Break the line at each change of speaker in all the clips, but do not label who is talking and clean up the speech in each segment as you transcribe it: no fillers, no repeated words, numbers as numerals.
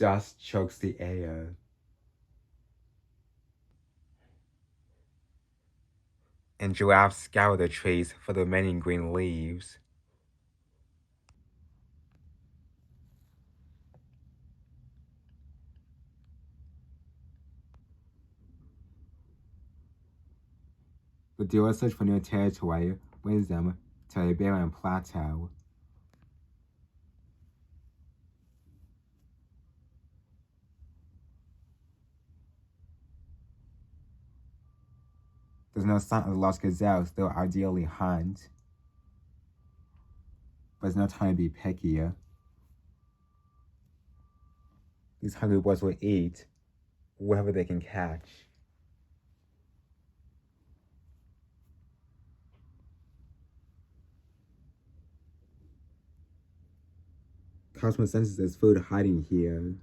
Dust chokes the air. And giraffes scour the trees for the remaining green leaves. The deer search for new territory brings them to a barren plateau. There's no sign of the lost gazelles they'll ideally hunt, but there's no time to be pickier. These hungry boys will eat whatever they can catch. Cosmo senses there's food hiding here.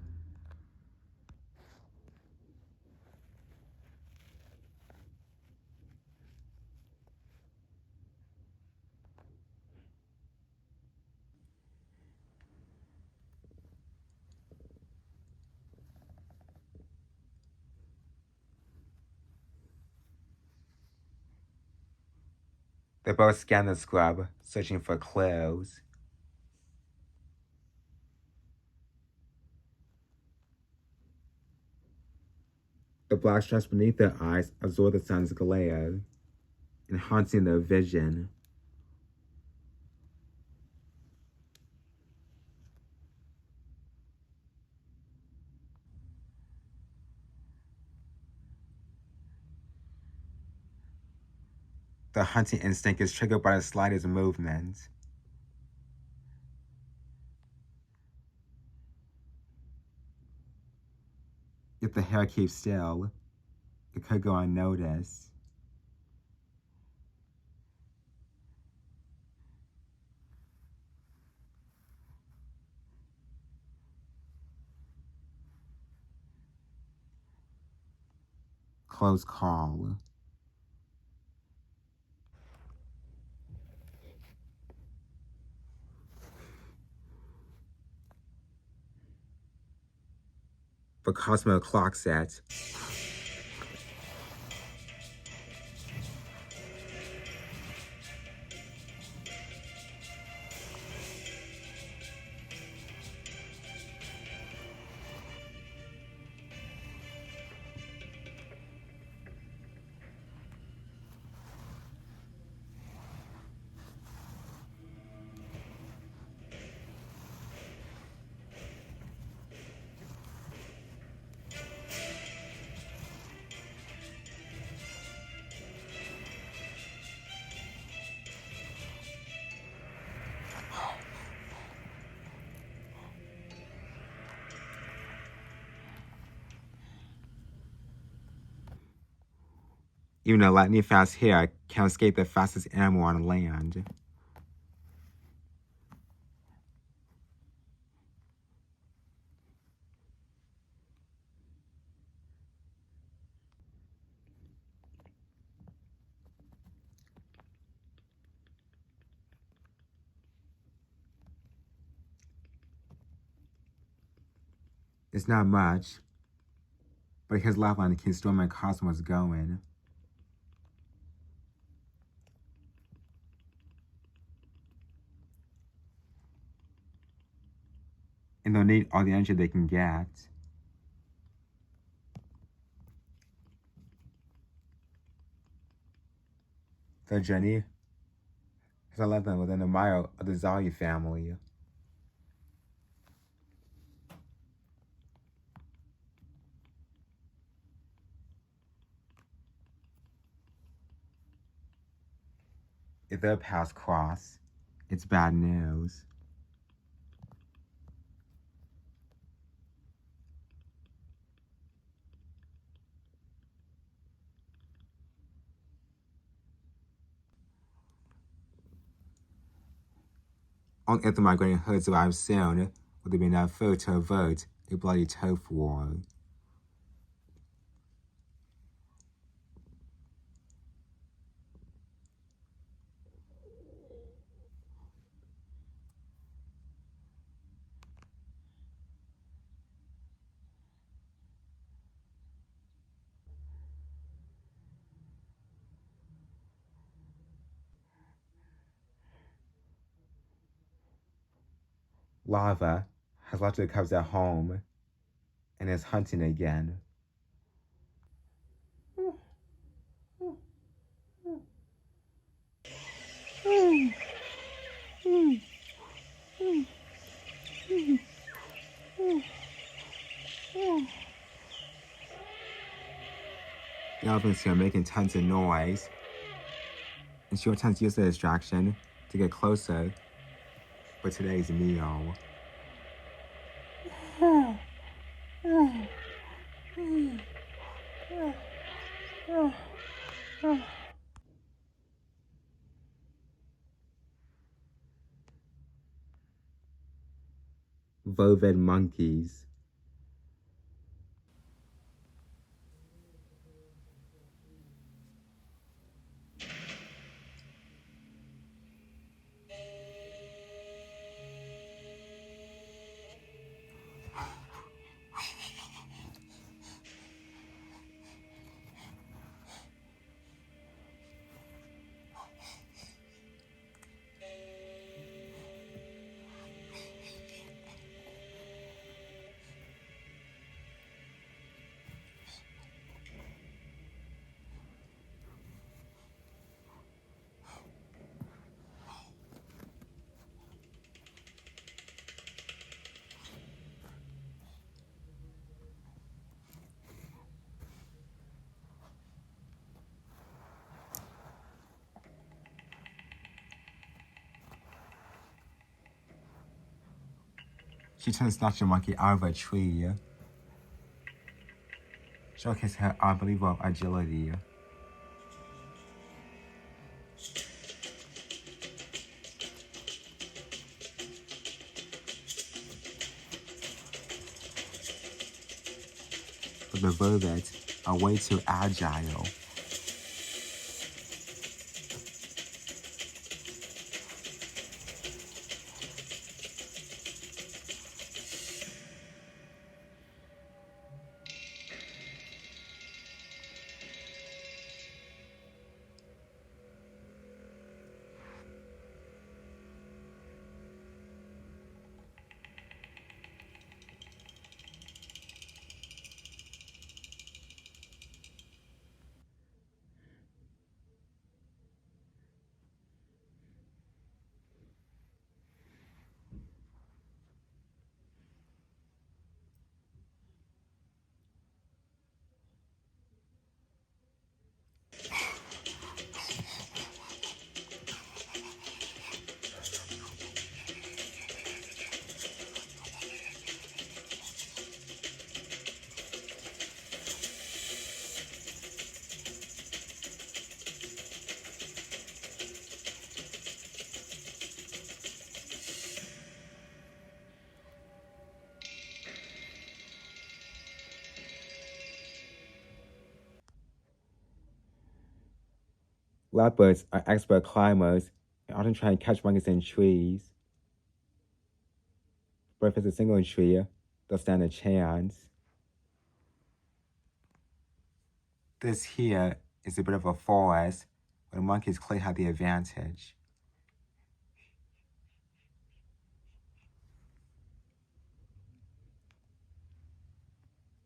They both scan the scrub, searching for clues. The black stripes beneath their eyes absorb the sun's glare, enhancing their vision. The hunting instinct is triggered by the slightest movement. If the hare keeps still, it could go unnoticed. Close call. The Cosmo clock set. Even a lightning fast hare can escape the fastest animal on land. It's not much, but his lifeline keeps Storm and Cosmos going. And they'll need all the energy they can get. Their journey has led them within a mile of the Zali family. If their paths cross, it's bad news. Only if the migrating herds arrive soon will there be enough food to avert a bloody turf war. Lava has left the cubs at home and is hunting again. The elephants here making tons of noise, and she attempts to use the distraction to get closer for today's meal. Vovid monkeys. She turns Dr. Monkey out of a tree, showcasing her unbelievable agility. But the Vovids are way too agile. Leopards are expert climbers and often try and catch monkeys in trees. But if it's a single tree, they'll stand a chance. This here is a bit of a forest where the monkeys clearly have the advantage.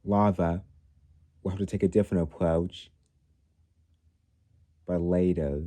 Lava will have to take a different approach, but later.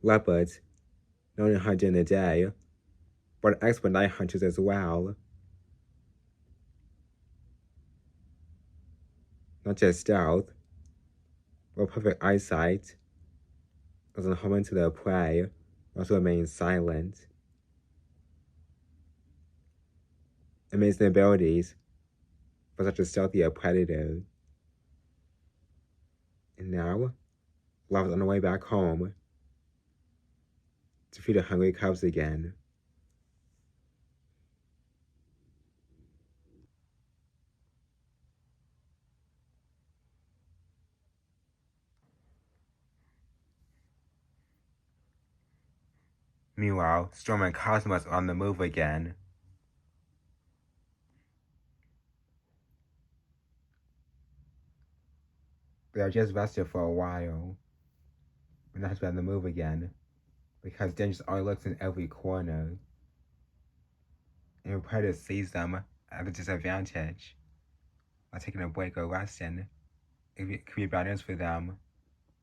Leopards, not only hunt during the day, but expert night hunters as well. Not just stealth, but perfect eyesight, as in homing to their prey, also remain silent. Amazing abilities for such a stealthy predator. And now, Lava's on the way back home to feed the hungry cubs again. Meanwhile, Storm and Cosmos are on the move again. They are just rested for a while, but now to be on the move again, because danger already lurks in every corner. And if Predator sees them at a disadvantage, by taking a break or resting, it could be bad news for them,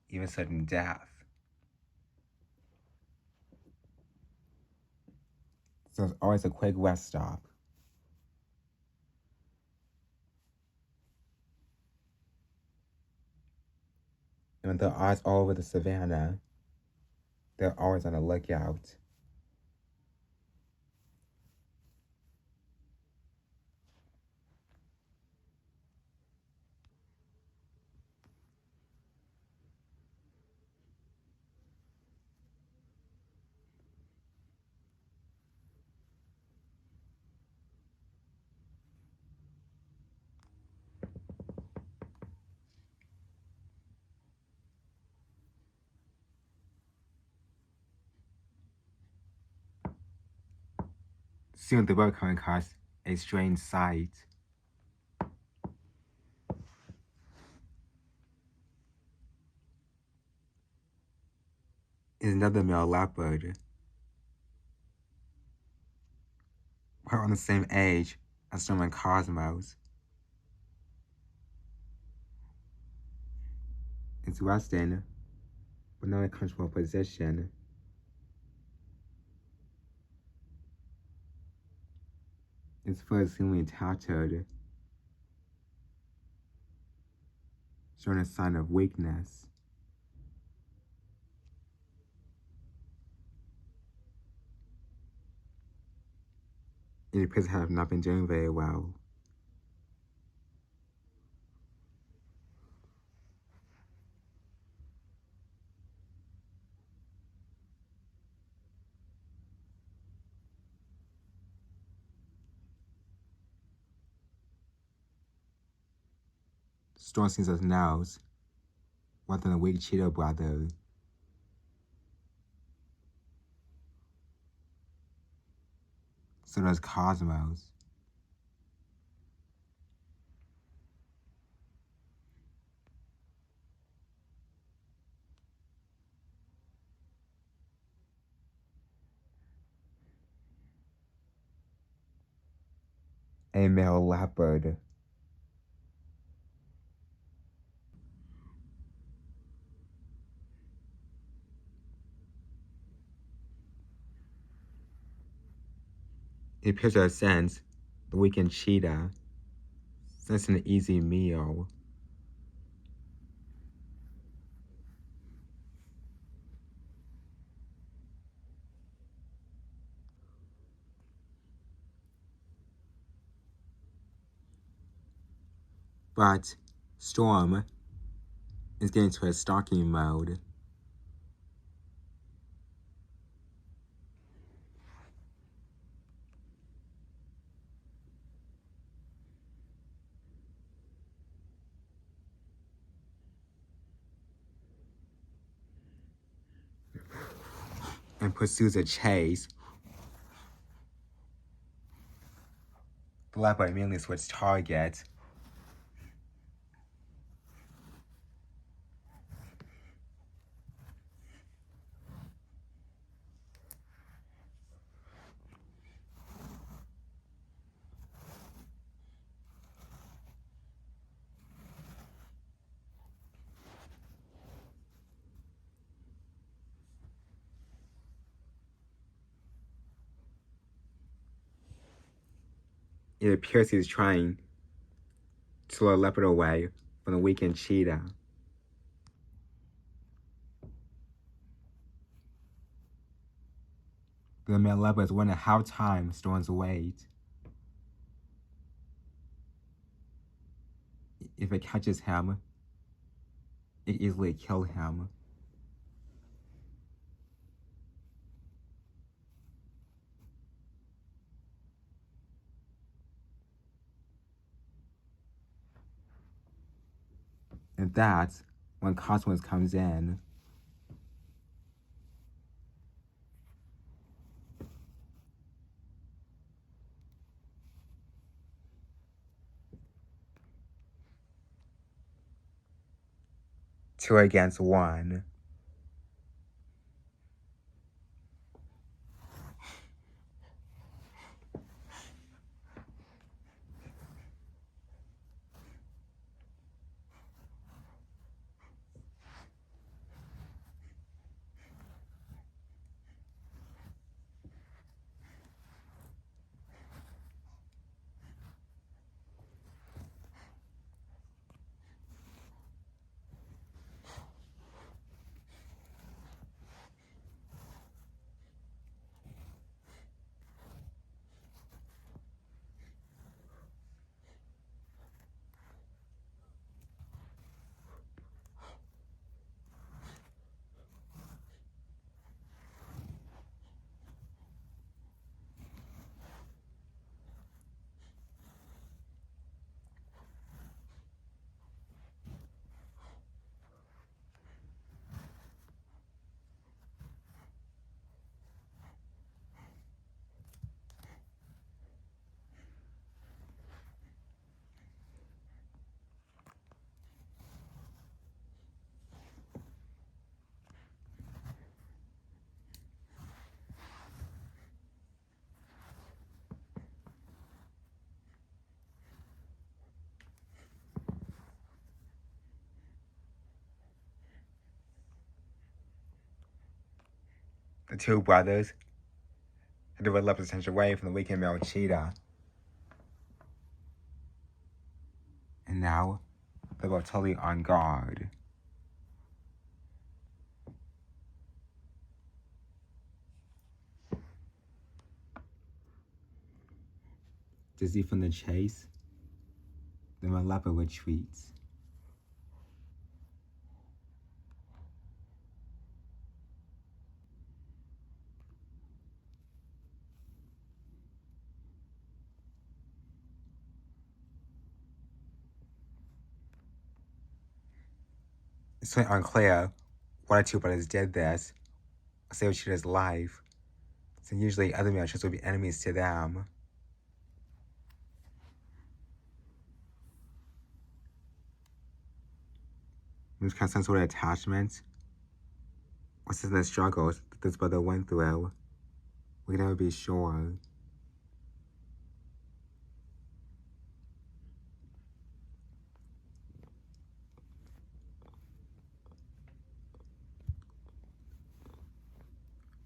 even sudden death. So it's always a quick rest stop. And when their eyes all over the savannah, they're always on the lookout. Soon the road coming across a strange sight. Is another male leopard. We're on the same age as Storm and Cosmos. It's resting, but not in a comfortable position. Its fur is seemingly tattered, showing a sign of weakness. It appears to have not been doing very well. Storm sees us knows more than a weak Cheetah brother. So does Cosmos. A male leopard. It appears to have sensed the weakened Cheetah, sensing an easy meal. But Storm is getting to a stalking mode. And pursues a chase. The leopard immediately switched target. It appears he's trying to lure Leopard away from the weakened Cheetah. The male Leopard is wondering how time stones wait. If it catches him, it easily kill him. And that's when consequence comes in. Two against one. The two brothers had to divert Leopard's attention away from the weakened male Cheetah. And now, they're both totally on guard. Dizzy from the chase, the male Leopard retreats. It's really unclear why the two brothers did this, or saved Cheetah's life, since usually other male Cheetahs would be enemies to them. This kind of sense of attachment, or sense of the struggles that this brother went through, we can never be sure.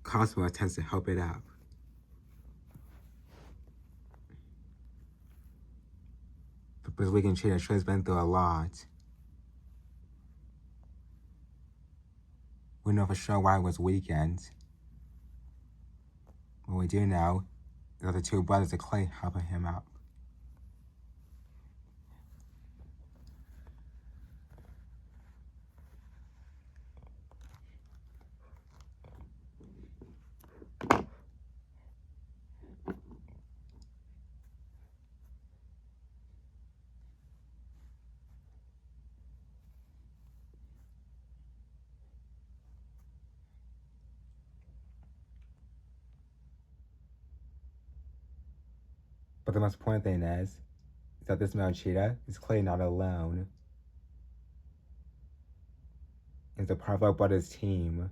Cosmo tends to help it up. But we can Cheetah sure has been through a lot. We know for sure why it was weakened. What we do know is that the two brothers of Clay helping him up. But the most important thing is that this male Cheetah is clearly not alone. It's a part of our brother's team.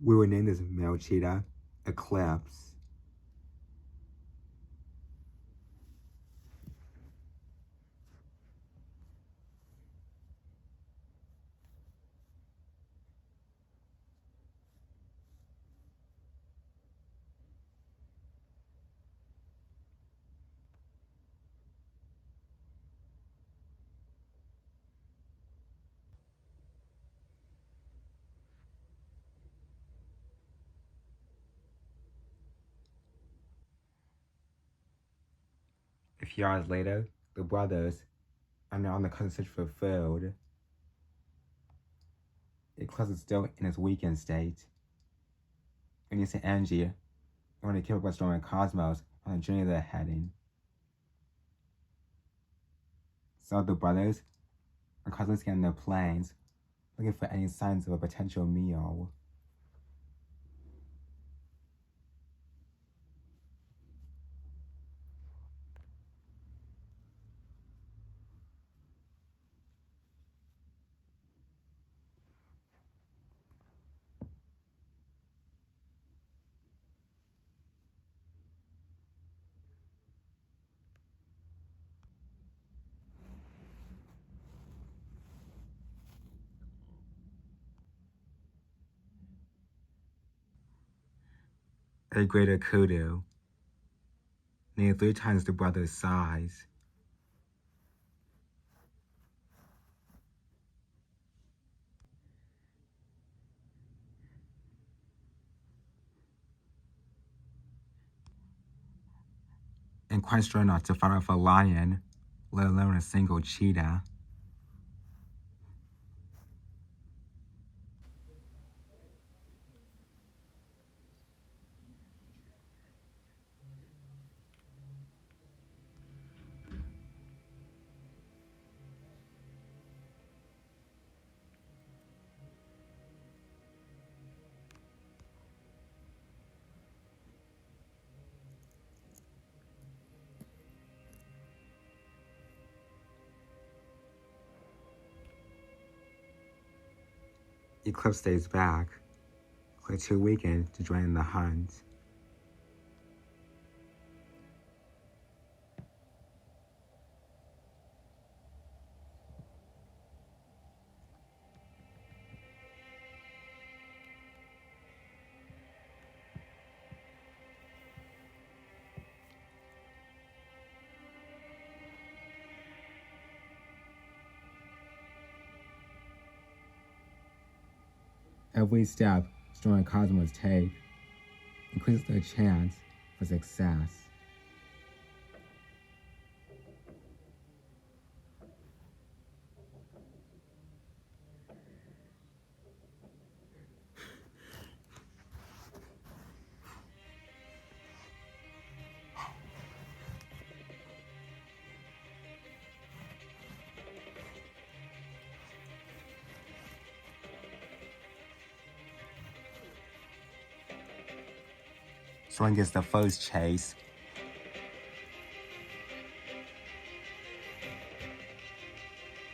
We will name this male cheetah Eclipse. A few hours later, the brothers are now on the constant search for food. Eclipse is still in its weakened state. And you see Angie and want to keep up with Storm and Cosmos on the journey they're heading. So the brothers are constantly scanning their planes, looking for any signs of a potential meal. A greater kudu, nearly 3 times the brother's size. And quite strong enough to fight off a lion, let alone a single cheetah. Eclipse stays back, clear too weakened to join in the hunt. Every step Storm and Cosmos take increases their chance for success. Storm gets the first chase.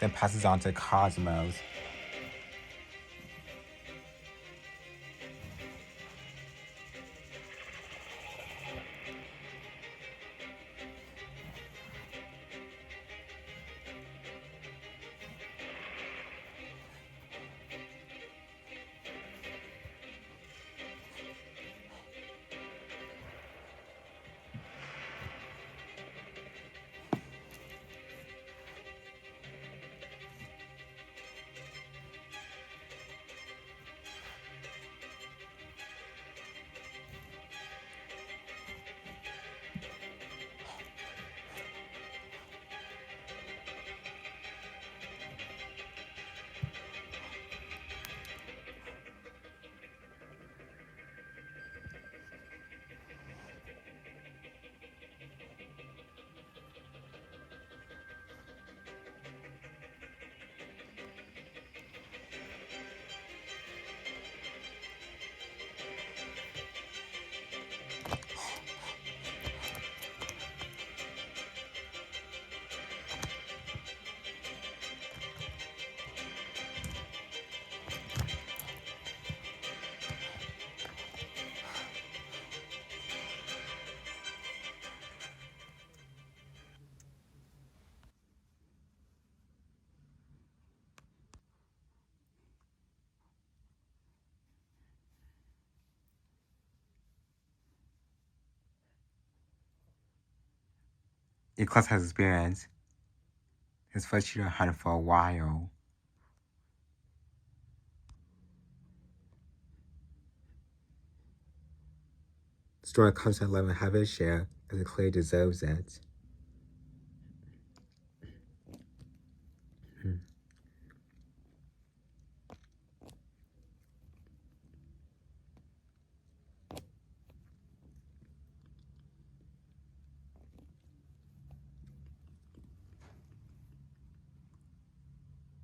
Then passes on to Cosmos. Eclipse has experienced his first cheetah hunt for a while. The story comes to let him have his share, as it clearly deserves it.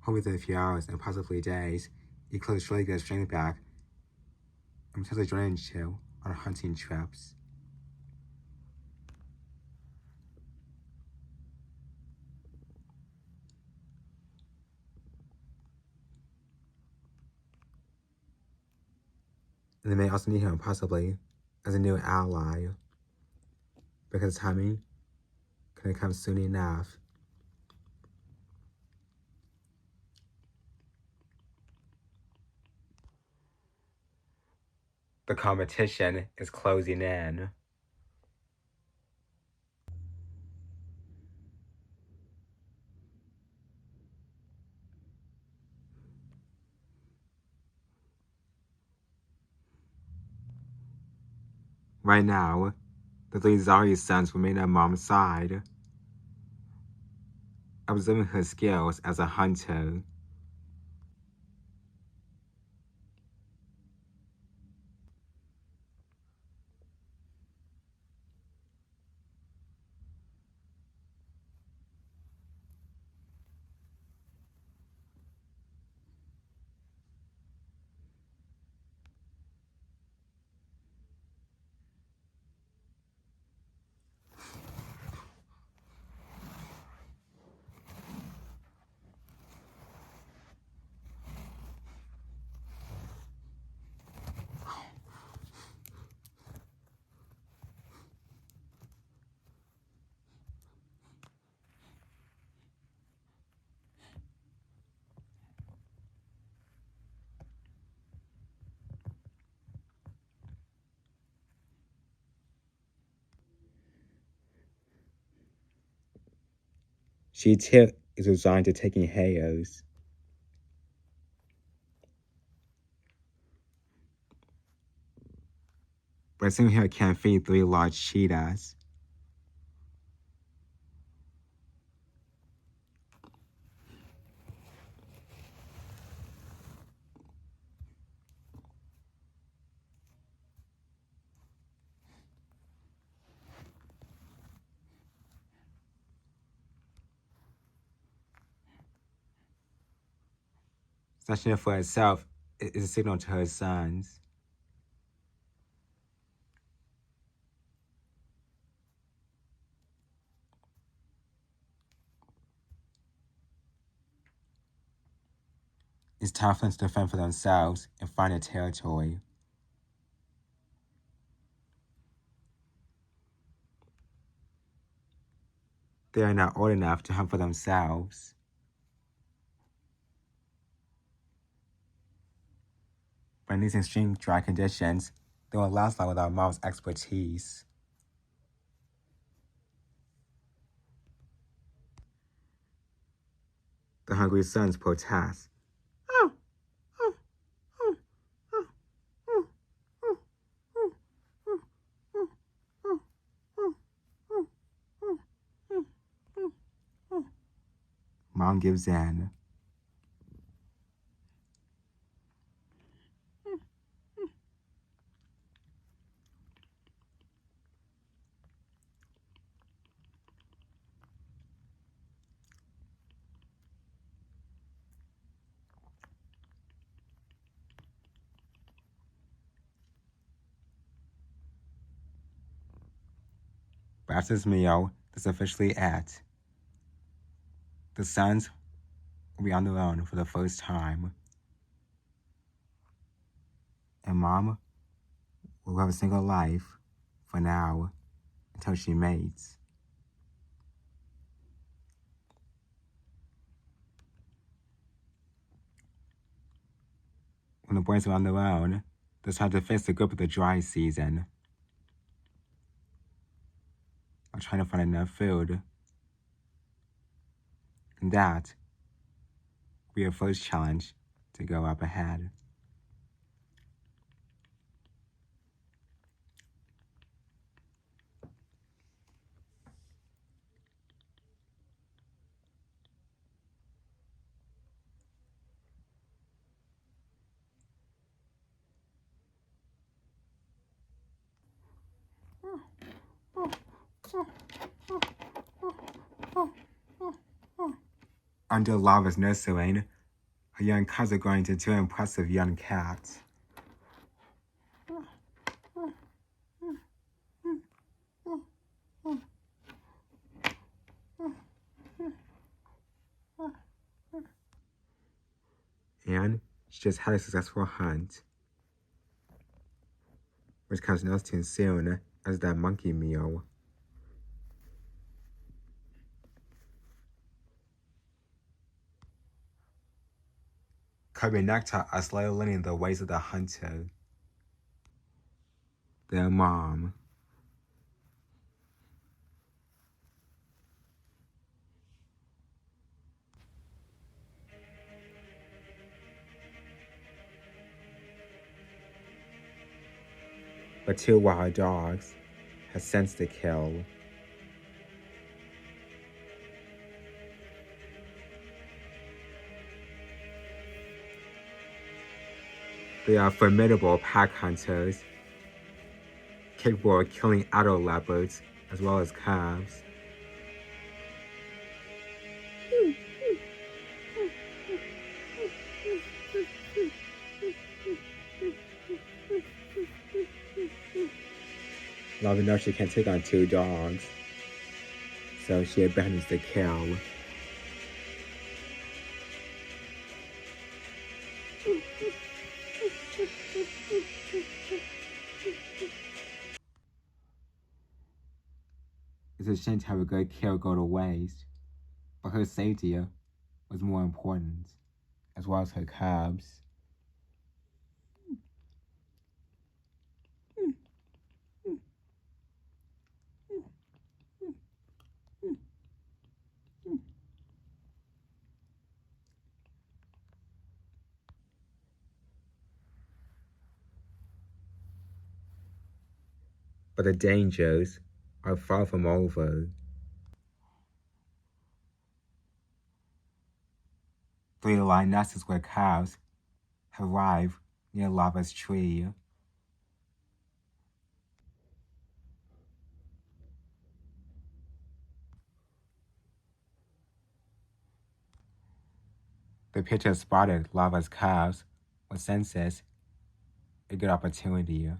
Home within a few hours and possibly days, Eclipse surely gets strength back and potentially joining Chill on hunting trips. And they may also need him possibly as a new ally, because timing couldn't come soon enough. The competition is closing in. Right now, the three Zari sons remain at Mom's side, observing her skills as a hunter. She too is resigned to taking hails. But assuming her can't feed 3 large cheetahs. Such enough for herself is a signal to her sons. It's time for them to defend for themselves and find their territory. They are not old enough to hunt for themselves. But in these extreme dry conditions, they will last long without Mom's expertise. The hungry sons protest. Mom gives in. But after this meal, that's officially it. The sons will be on their own for the first time. And Mom will have a single life for now until she mates. When the boys are on their own, they'll try to face the grip of the dry season. While trying to find enough food And that will be your first challenge to go up ahead. Under lava's nursery, her young cubs are growing into two impressive young cats. And she just had a successful hunt, which comes nothing soon as that monkey meal. Cubby and Nectar are slowly learning the ways of the hunter. Their mom. But two wild dogs have sensed the kill. They are formidable pack hunters, capable of killing adult leopards as well as calves. Lava knows she can't take on two dogs, so she abandons the kill. It's a shame to have a good kill go to waste, but her safety was more important, as well as her cubs. But the dangers are far from over. Three lionesses with calves have arrived near Lava's tree. The pitcher spotted Lava's calves, which senses a good opportunity.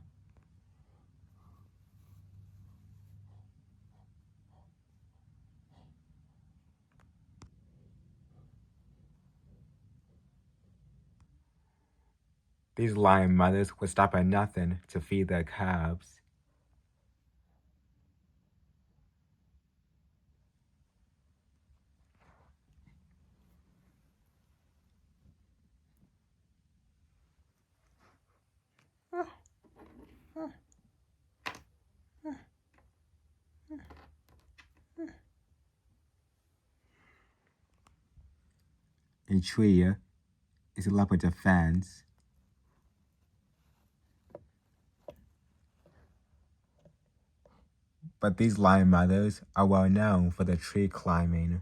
These lion mothers would stop at nothing to feed their calves. A tree is a leopard defense. But these lion mothers are well known for their tree climbing.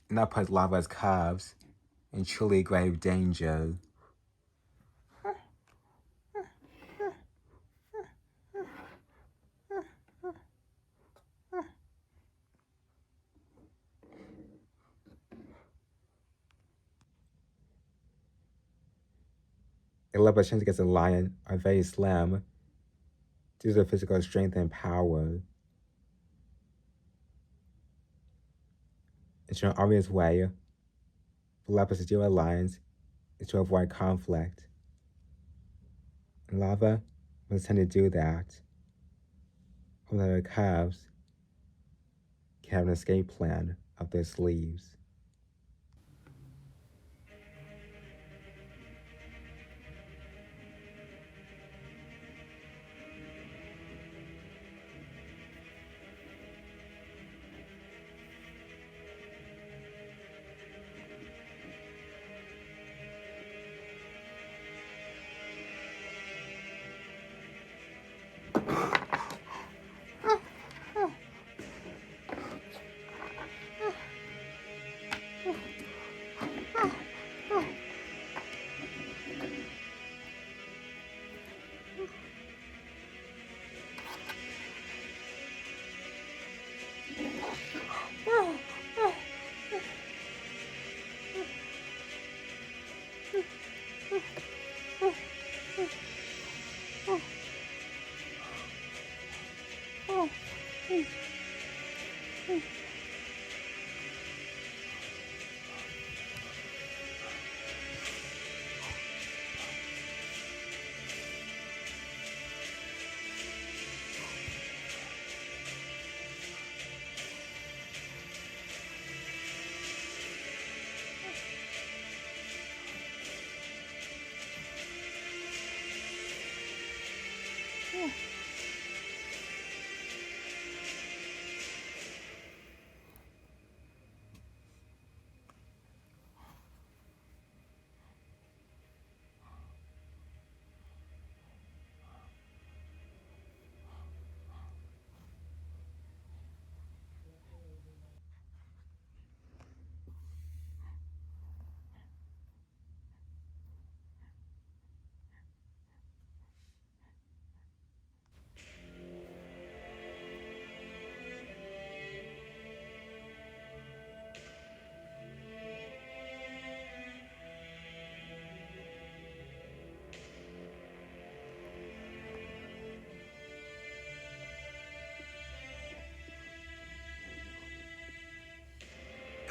And that puts Lava's calves in truly grave danger. A leopard's chances against a lion are very slim due to their physical strength and power. It's an obvious way for leopards to deal with lions is to avoid conflict. And Lava was tend to do that, hoping that their calves can have an escape plan up their sleeves.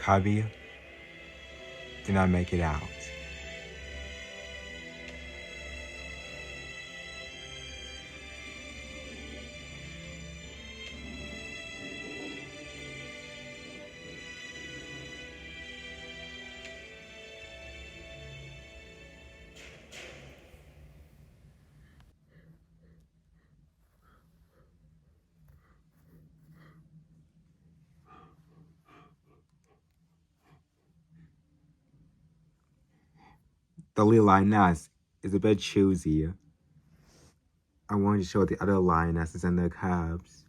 cubby did not make it out. The little lioness is a bit choosy. I wanted to show the other lionesses and their cubs.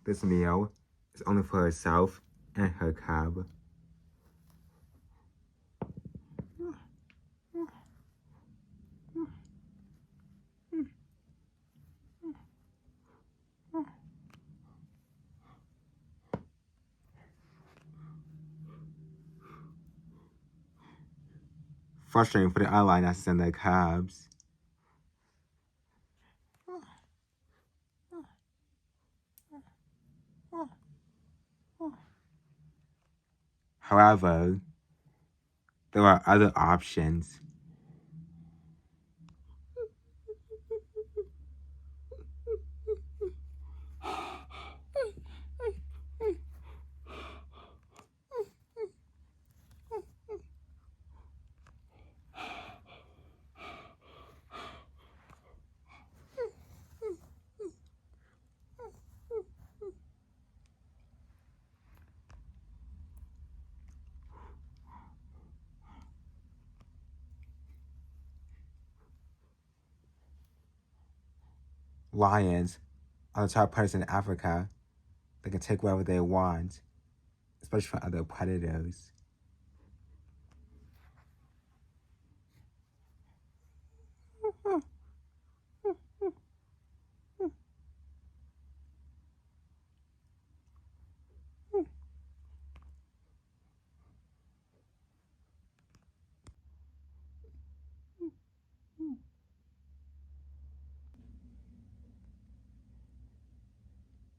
This meal is only for herself and her cub. Frustrating for the other lionesses and their cubs. However, there are other options. Lions are the top predators in Africa. They can take whatever they want, especially from other predators.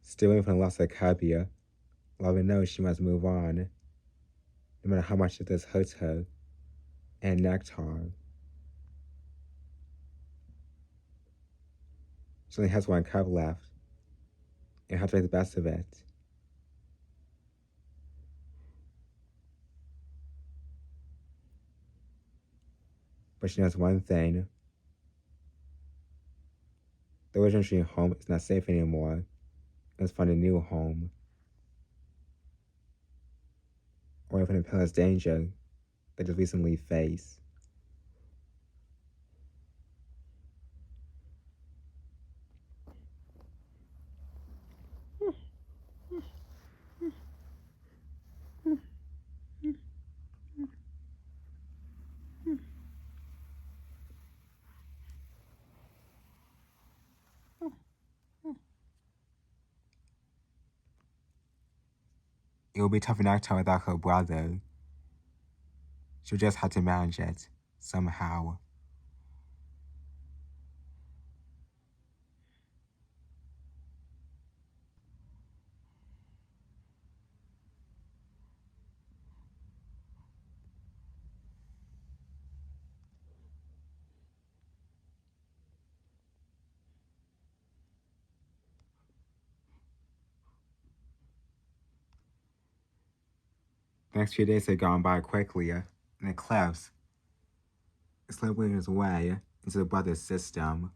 Still waiting for the loss of Cabia, Lava knows she must move on, no matter how much this hurts her and Nectar. She only has one cub left, and has to make the best of it. But she knows one thing. The original dream home is not safe anymore. Let's find a new home. Away from the perilous danger they just recently faced. It will be tough for Nectar without her brother. She'll just have to manage it, somehow. The next few days had gone by quickly, and the cliffs is slowly its way into the brother's system.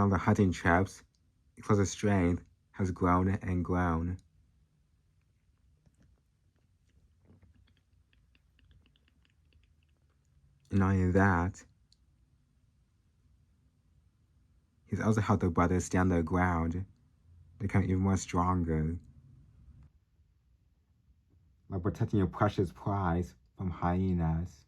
on the hunting trips, Eclipse's strength has grown and grown. And not only that, he's also helped the brothers stand their ground, become even more stronger. Like protecting your precious prize from hyenas.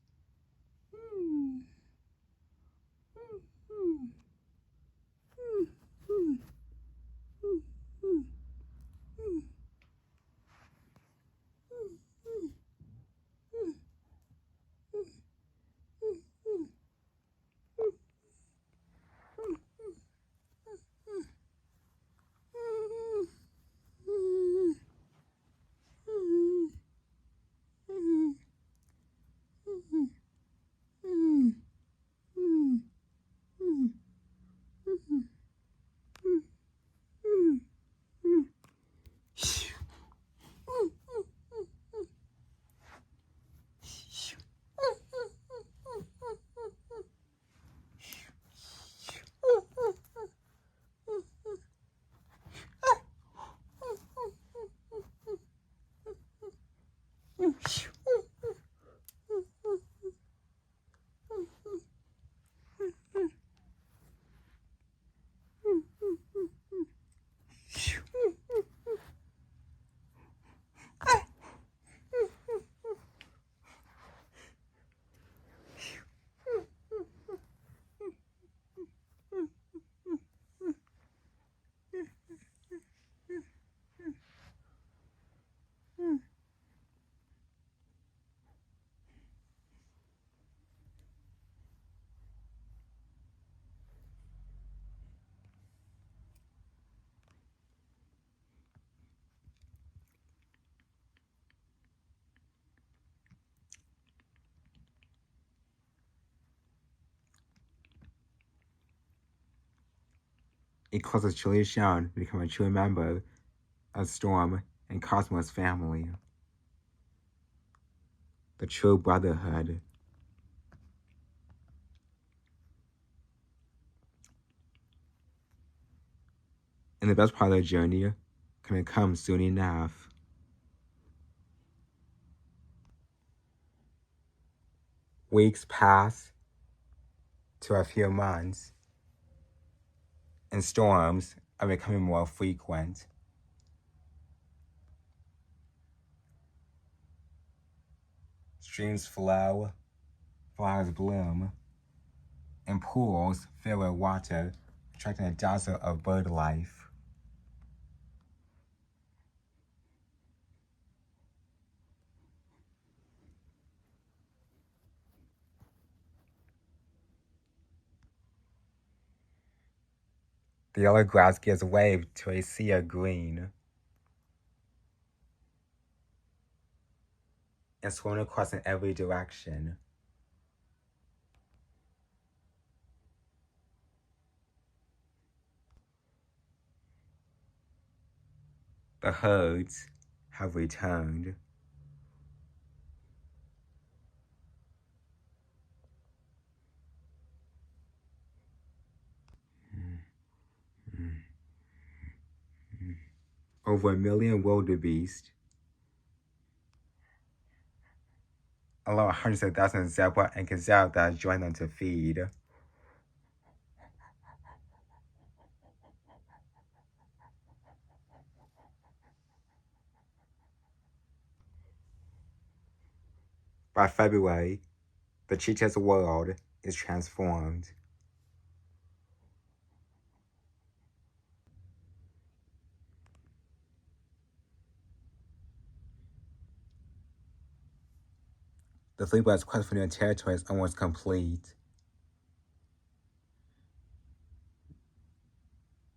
Eclipse has truly shown to become a true member of Storm and Cosmos family. The true brotherhood. And the best part of the journey can come soon enough. Weeks pass to a few months, and storms are becoming more frequent. Streams flow, flowers bloom, and pools fill with water, attracting a dazzle of bird life. The yellow grass gives way to a sea of green. And swirling across in every direction. The herds have returned. Over 1 million wildebeest, along with hundreds of thousands of zebra and gazelle that join them to feed. By February, the cheetah's world is transformed. The Leopard's quest for new territory is almost complete.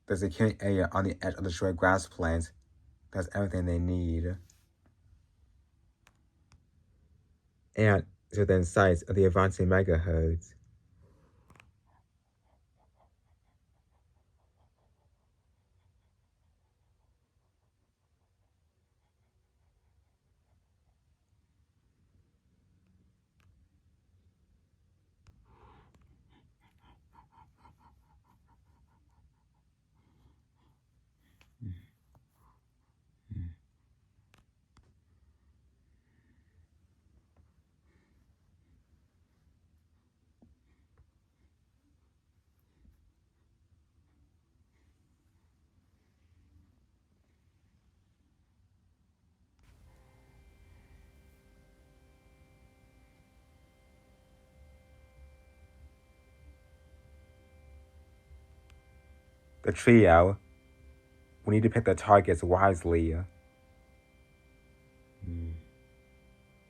There's a secure area on the edge of the short grass plains that has everything they need. And it's within sight of the advancing megaherds. The trio, we need to pick the targets wisely.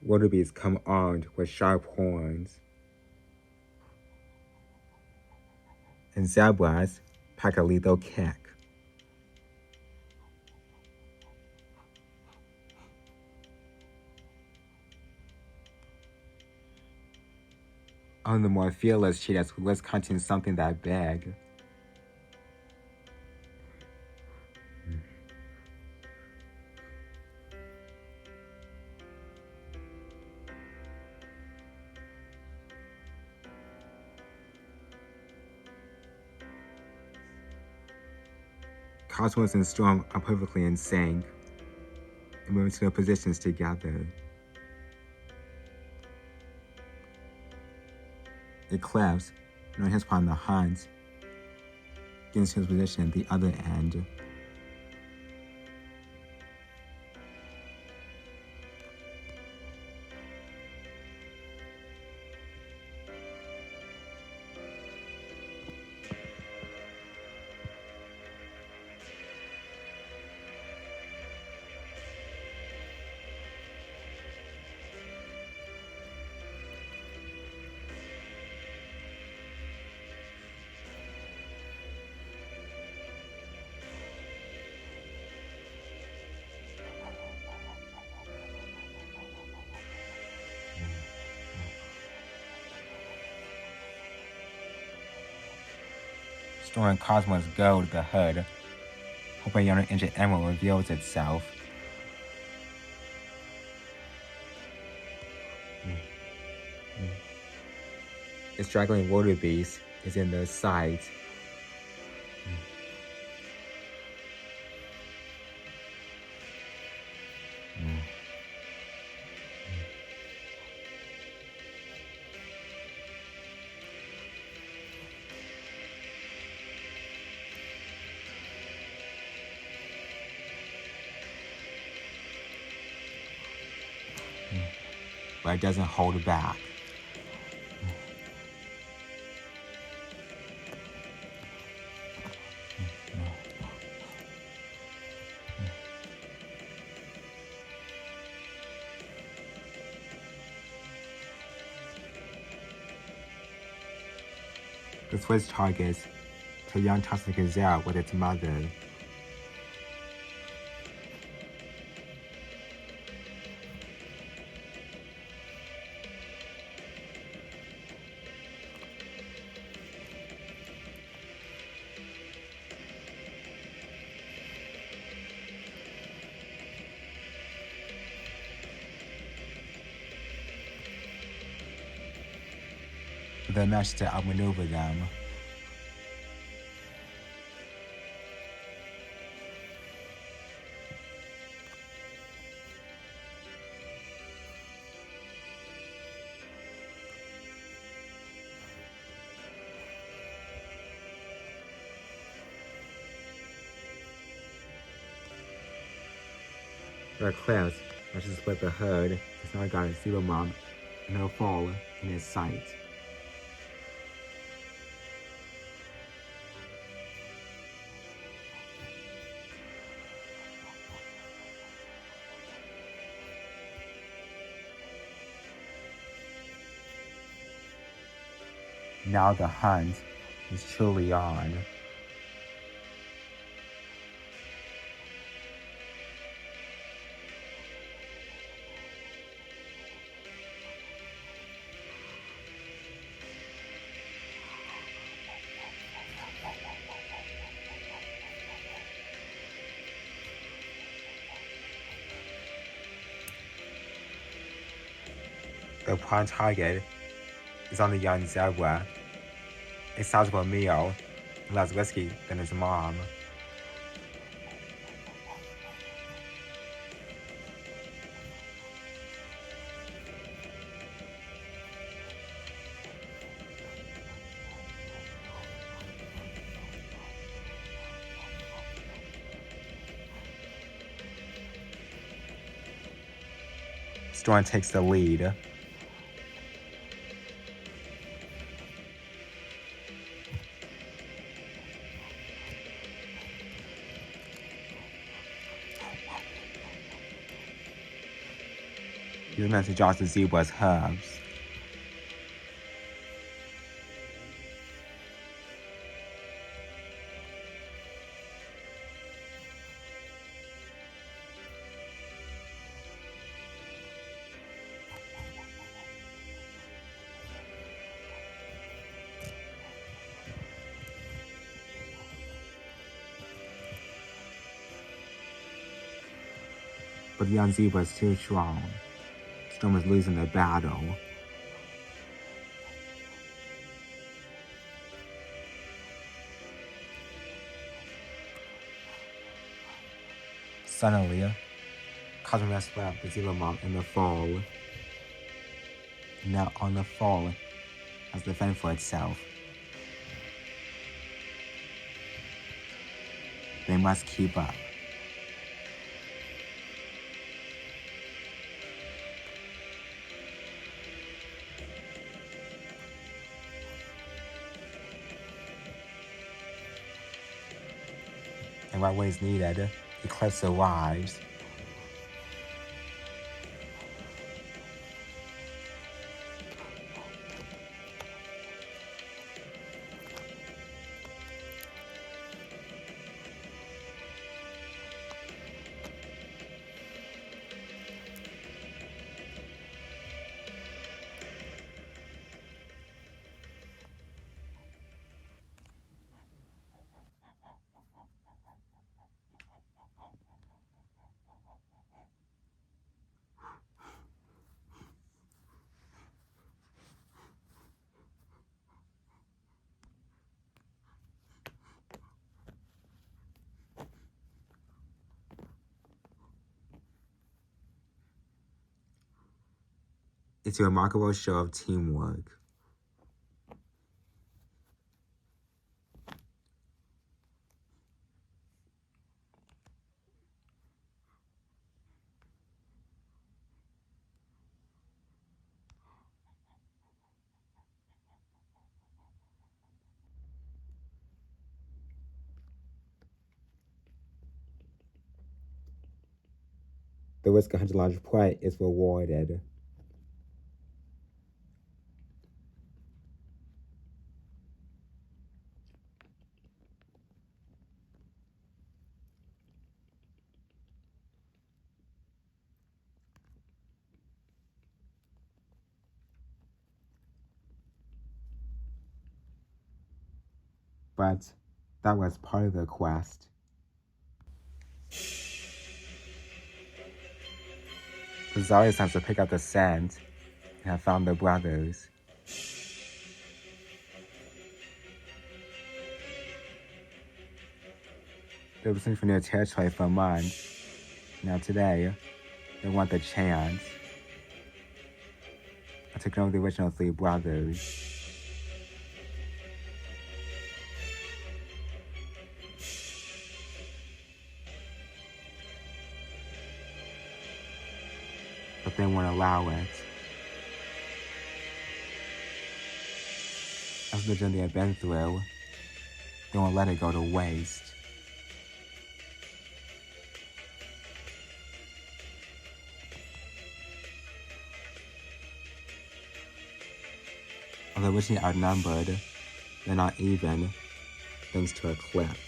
Wildebeest come armed with sharp horns. And zebras pack a lethal kick. On the more fearless cheetahs who risk hunting something that big. Cosmos and Storm are perfectly in sync and move into their positions together. Eclipse, knowing his part in the hunt, gets his position at the other end. Storm and Cosmos go to the hood, hoping yonder engine emerald reveals itself. The straggling wildebeest is in their sight. But it doesn't hold back. The switch targets to a young toxic gazelle with its mother. They managed to outmaneuver them. The Eclipse managed to split the hood. It's now got a Zero Mob and no fall in his sight. Now the hunt is truly on. The prime target is on the young zebra, a sizable meal, less risky than his mom. Storm takes the lead. He was meant to jostle the zebra's hooves. But the young zebra is too strong. Storm is losing the battle. Suddenly, Cosmo swept the zebra mom in the fall. Now on the fall has to fend for itself. They must keep up. And right when it's needed, Eclipse arrives. It's a remarkable show of teamwork. The risk of hunting large prey is rewarded. But that was part of the quest. The Zarya has to pick up the scent and have found their brothers. They've been searching for new territory for months. Now today, they want the chance of taking over the original three brothers. But they won't allow it. After the journey they have been through, they won't let it go to waste. Although originally outnumbered, they're not even, thanks to Eclipse.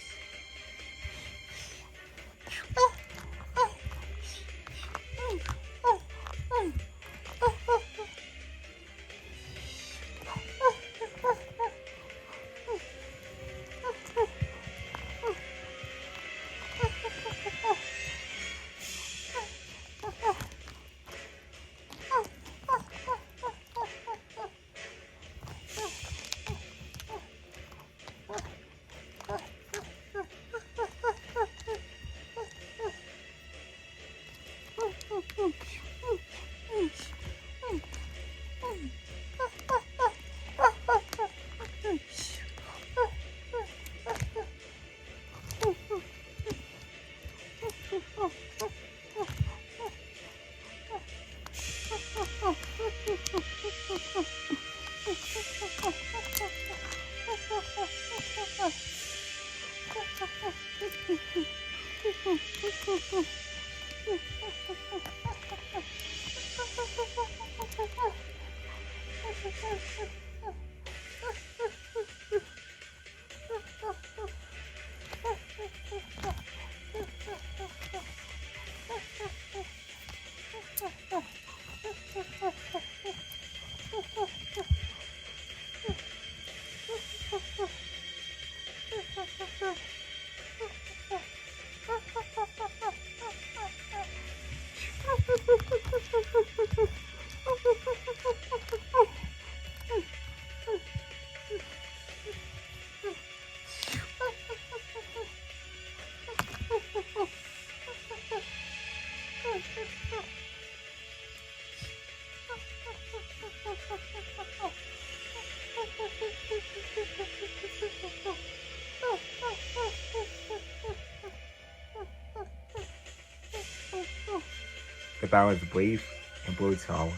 battle is brief and brutal,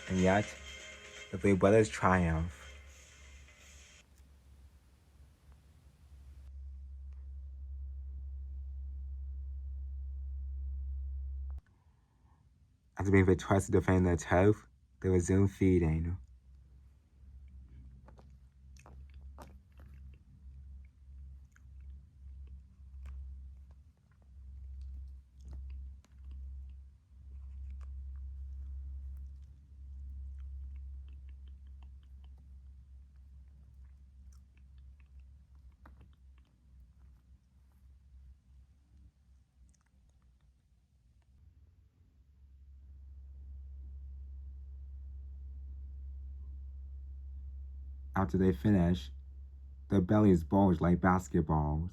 and yet the three brothers triumph. After being victorious to defend their turf, they resume feeding. After they finish, their bellies bulge like basketballs.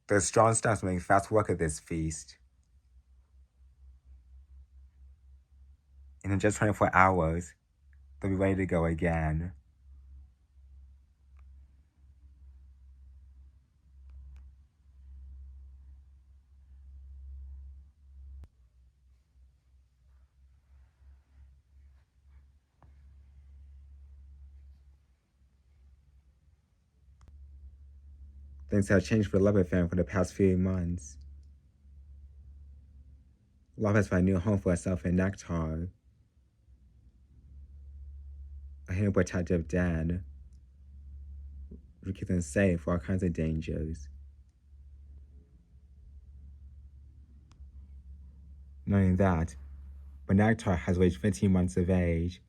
Their strong stomachs make fast work of this feast. And in just 24 hours, they'll be ready to go again. Things have changed for the Leopard family for the past few months. Love has found a new home for herself in Nectar, a hidden protective den, which keeps them safe for all kinds of dangers. Not only that, but Nectar has reached 15 months of age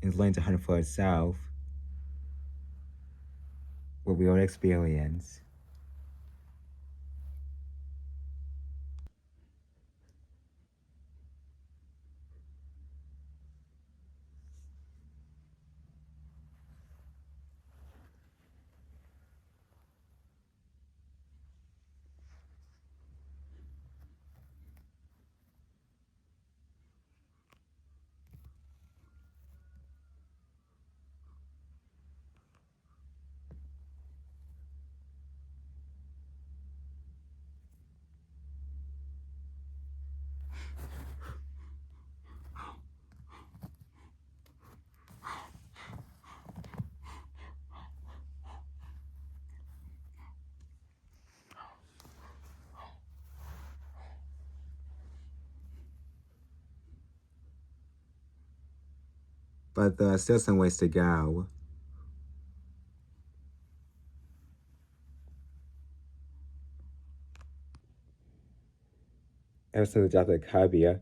and is learning to hunt for herself, what we all experience. But there are still some ways to go. Ever since the death of Kabia,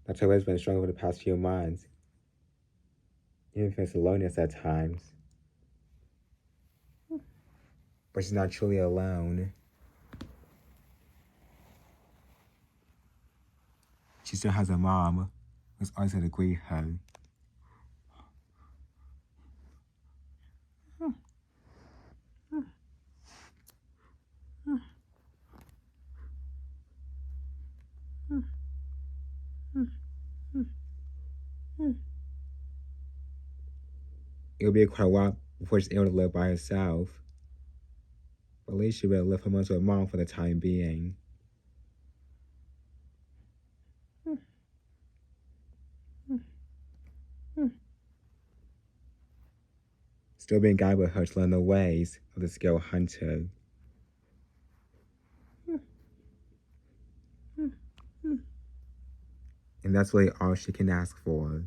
Nectar has been struggling for the past few months, even facing loneliness at times. But she's not truly alone. She still has a mom who's always there to greet her. It'll be quite a while before she's able to live by herself, but at least she'll be able to live her months with her mom for the time being. Still being guided by her to learn the ways of the skilled hunter. And that's really all she can ask for.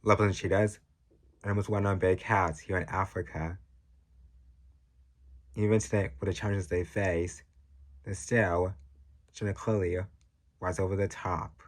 Leopards and cheetahs are the most well-known big cats here in Africa. Even today, with the challenges they face, they still trying to clearly rise over the top.